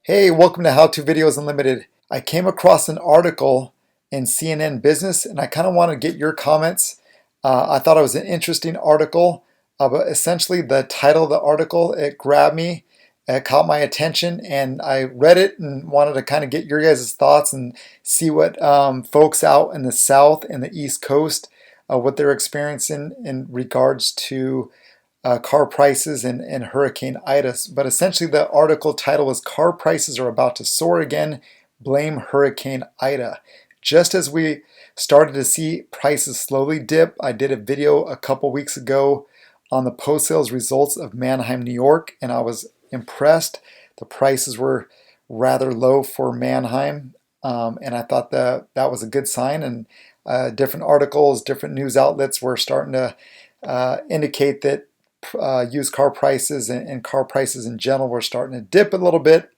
Hey, welcome to How To Videos Unlimited. I came across an article in CNN Business and I kind of want to get your comments. I thought it was an interesting article, but essentially the title of the article, it grabbed me, it caught my attention, and I read it and wanted to kind of get your guys' thoughts and see what folks out in the South and the East Coast, what they're experiencing in regards to car prices and Hurricane Ida. But essentially, the article title is Car Prices Are About to Soar Again, Blame Hurricane Ida. Just as we started to see prices slowly dip, I did a video a couple weeks ago on the post sales results of Manheim, New York, and I was impressed. The prices were rather low for Manheim, and I thought that was a good sign. And different articles, different news outlets were starting to indicate that used car prices and car prices in general were starting to dip a little bit.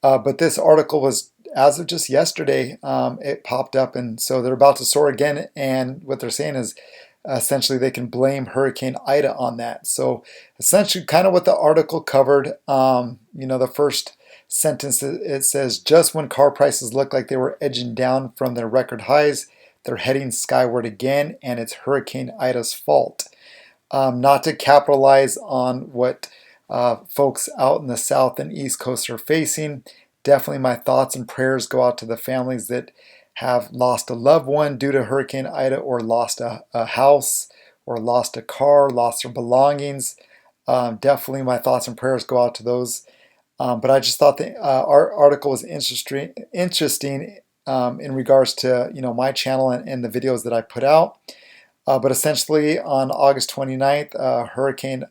But this article was, as of just yesterday, it popped up, and so they're about to soar again. And what they're saying is essentially they can blame Hurricane Ida on that. So essentially, kind of what the article covered. The first sentence, it says, just when car prices look like they were edging down from their record highs, they're heading skyward again, and it's Hurricane Ida's fault. Not to capitalize on what folks out in the South and East Coast are facing. Definitely my thoughts and prayers go out to the families that have lost a loved one due to Hurricane Ida, or lost a house, or lost a car, lost their belongings. Definitely my thoughts and prayers go out to those. But I just thought our article was interesting in regards to my channel and the videos that I put out. But essentially, on August 29th, Hurricane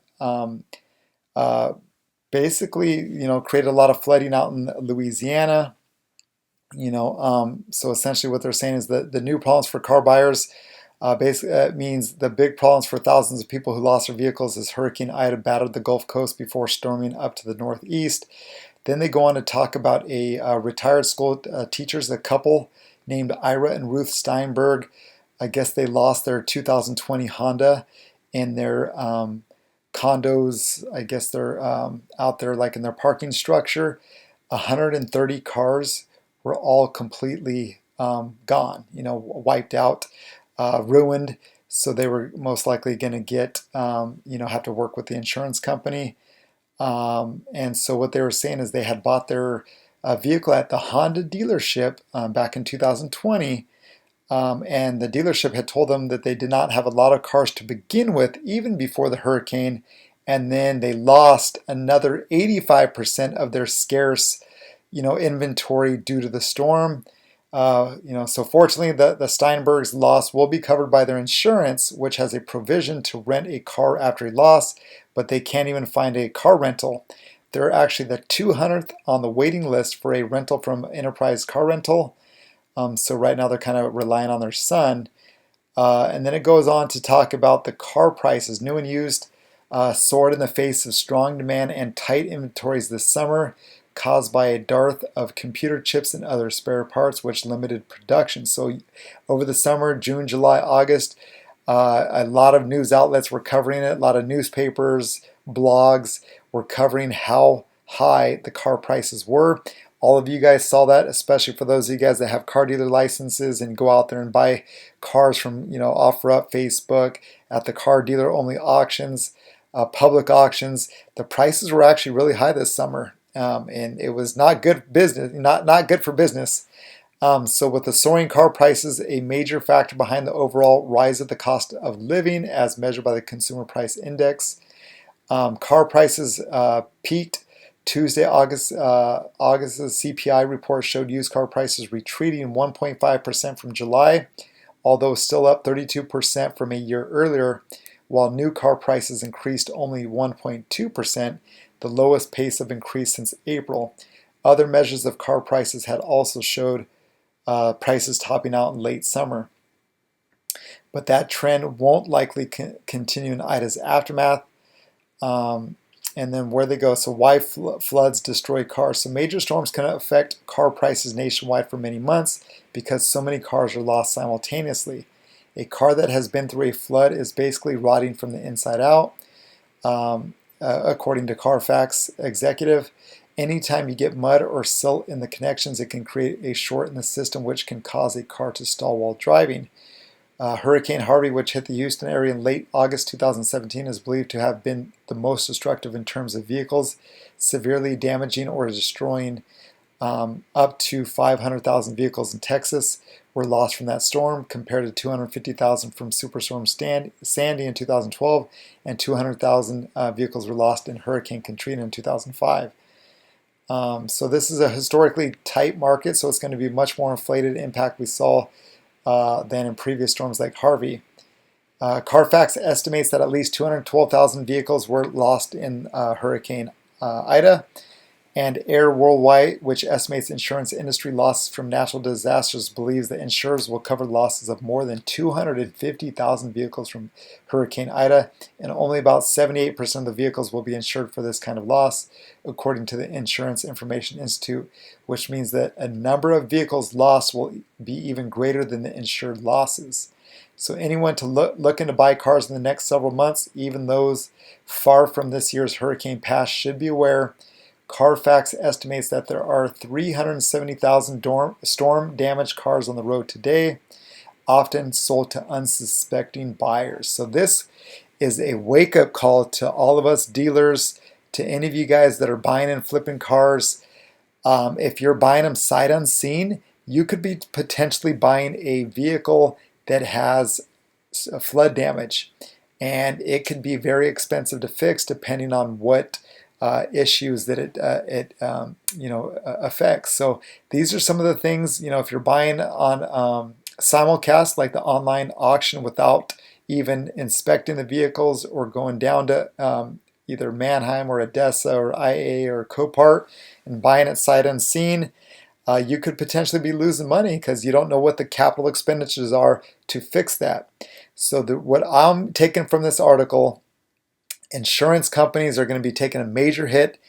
uh, basically, created a lot of flooding out in Louisiana. So essentially, what they're saying is that the new problems for car buyers basically means the big problems for thousands of people who lost their vehicles as Hurricane Ida battered the Gulf Coast before storming up to the northeast. Then they go on to talk about a retired school teachers, a couple named Ira and Ruth Steinberg. I guess they lost their 2020 Honda in their condos. I guess they're out there like in their parking structure. 130 cars were all completely gone, wiped out, ruined. So they were most likely going to get, have to work with the insurance company. And so what they were saying is they had bought their vehicle at the Honda dealership back in 2020. And the dealership had told them that they did not have a lot of cars to begin with, even before the hurricane. And then they lost another 85% of their scarce, inventory due to the storm. So fortunately, the Steinbergs' loss will be covered by their insurance, which has a provision to rent a car after a loss, but they can't even find a car rental. They're actually the 200th on the waiting list for a rental from Enterprise Car Rental. So right now they're kind of relying on their son. And then it goes on to talk about the car prices. New and used soared in the face of strong demand and tight inventories this summer, caused by a dearth of computer chips and other spare parts, which limited production. So over the summer, June, July, August, a lot of news outlets were covering it. A lot of newspapers, blogs were covering how high the car prices were. All of you guys saw that, especially for those of you guys that have car dealer licenses and go out there and buy cars from, OfferUp, Facebook, at the car dealer only auctions, public auctions. The prices were actually really high this summer, and it was not good business, not good for business. So with the soaring car prices, a major factor behind the overall rise of the cost of living as measured by the Consumer Price Index. Car prices peaked Tuesday, August's CPI report showed used car prices retreating 1.5% from July, although still up 32% from a year earlier, while new car prices increased only 1.2%, the lowest pace of increase since April. Other measures of car prices had also showed prices topping out in late summer. But that trend won't likely continue in Ida's aftermath. And then where they go. So why floods destroy cars? So major storms can affect car prices nationwide for many months because so many cars are lost simultaneously. A car that has been through a flood is basically rotting from the inside out, according to Carfax executive. Anytime you get mud or silt in the connections, it can create a short in the system, which can cause a car to stall while driving. Hurricane Harvey, which hit the Houston area in late August 2017, is believed to have been the most destructive in terms of vehicles, severely damaging or destroying up to 500,000 vehicles in Texas were lost from that storm, compared to 250,000 from Superstorm Sandy in 2012, and 200,000 vehicles were lost in Hurricane Katrina in 2005. So this is a historically tight market, so it's going to be much more inflated impact we saw than in previous storms like Harvey. Carfax estimates that at least 212,000 vehicles were lost in Hurricane Ida. And Air Worldwide, which estimates insurance industry losses from natural disasters, believes that insurers will cover losses of more than 250,000 vehicles from Hurricane Ida, and only about 78% of the vehicles will be insured for this kind of loss, according to the Insurance Information Institute, which means that a number of vehicles lost will be even greater than the insured losses. So anyone looking to buy cars in the next several months, even those far from this year's hurricane pass, should be aware. Carfax estimates that there are 370,000 storm-damaged cars on the road today, often sold to unsuspecting buyers. So this is a wake-up call to all of us dealers, to any of you guys that are buying and flipping cars. If you're buying them sight unseen, you could be potentially buying a vehicle that has flood damage, and it could be very expensive to fix depending on what issues that it affects. So these are some of the things, if you're buying on simulcast, like the online auction, without even inspecting the vehicles or going down to either Manheim or Odessa or IA or Copart and buying it sight unseen, you could potentially be losing money because you don't know what the capital expenditures are to fix that. So what I'm taking from this article, insurance companies are going to be taking a major hit.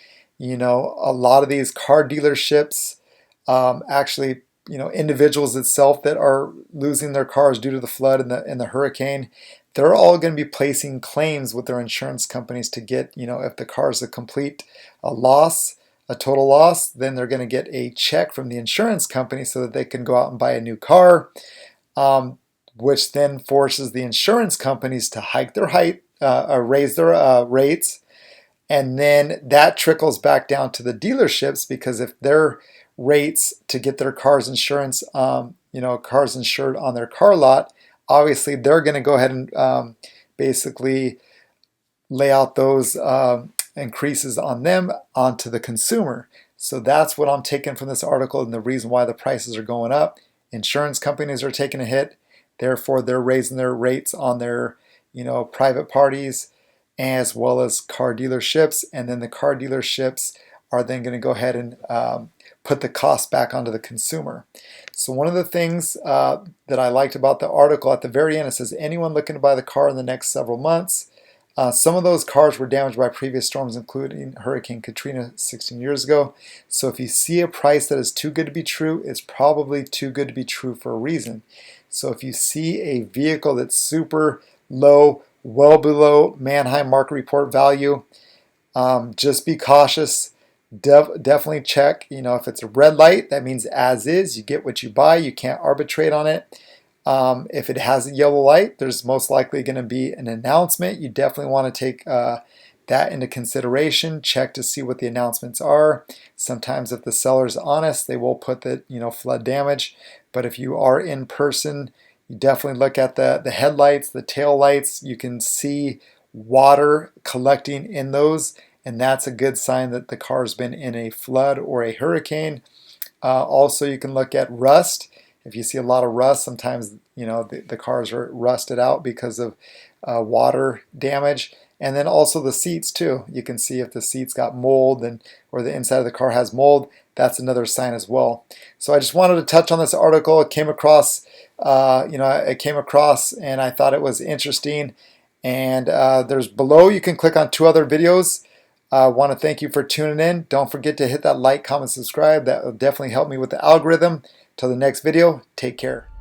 A lot of these car dealerships, actually, individuals itself that are losing their cars due to the flood and the hurricane, they're all going to be placing claims with their insurance companies to get, if the car is a complete loss, a total loss, then they're going to get a check from the insurance company so that they can go out and buy a new car, which then forces the insurance companies to raise their rates, and then that trickles back down to the dealerships, because if their rates to get their cars insurance, cars insured on their car lot, obviously they're going to go ahead and basically lay out those increases on them onto the consumer. So that's what I'm taking from this article, and the reason why the prices are going up. Insurance companies are taking a hit, therefore they're raising their rates on their private parties as well as car dealerships, and then the car dealerships are then going to go ahead and put the cost back onto the consumer. So one of the things that I liked about the article, at the very end, it says anyone looking to buy the car in the next several months. Some of those cars were damaged by previous storms, including Hurricane Katrina 16 years ago. So if you see a price that is too good to be true, it's probably too good to be true for a reason. So if you see a vehicle that's super low, well below Manheim market report value, just be cautious. Definitely check. If it's a red light, that means as is. You get what you buy. You can't arbitrate on it. If it has a yellow light, there's most likely going to be an announcement. You definitely want to take that into consideration. Check to see what the announcements are. Sometimes if the seller's honest, they will put that flood damage. But if you are in person, you definitely look at the headlights, the tail lights. You can see water collecting in those, and that's a good sign that the car's been in a flood or a hurricane. Also, you can look at rust. If you see a lot of rust, sometimes the cars are rusted out because of water damage. And then also the seats too. You can see if the seats got mold or the inside of the car has mold. That's another sign as well. So I just wanted to touch on this article. It came across, and I thought it was interesting. And there's below, you can click on 2 other videos. I want to thank you for tuning in. Don't forget to hit that like, comment, subscribe. That will definitely help me with the algorithm. Till the next video, take care.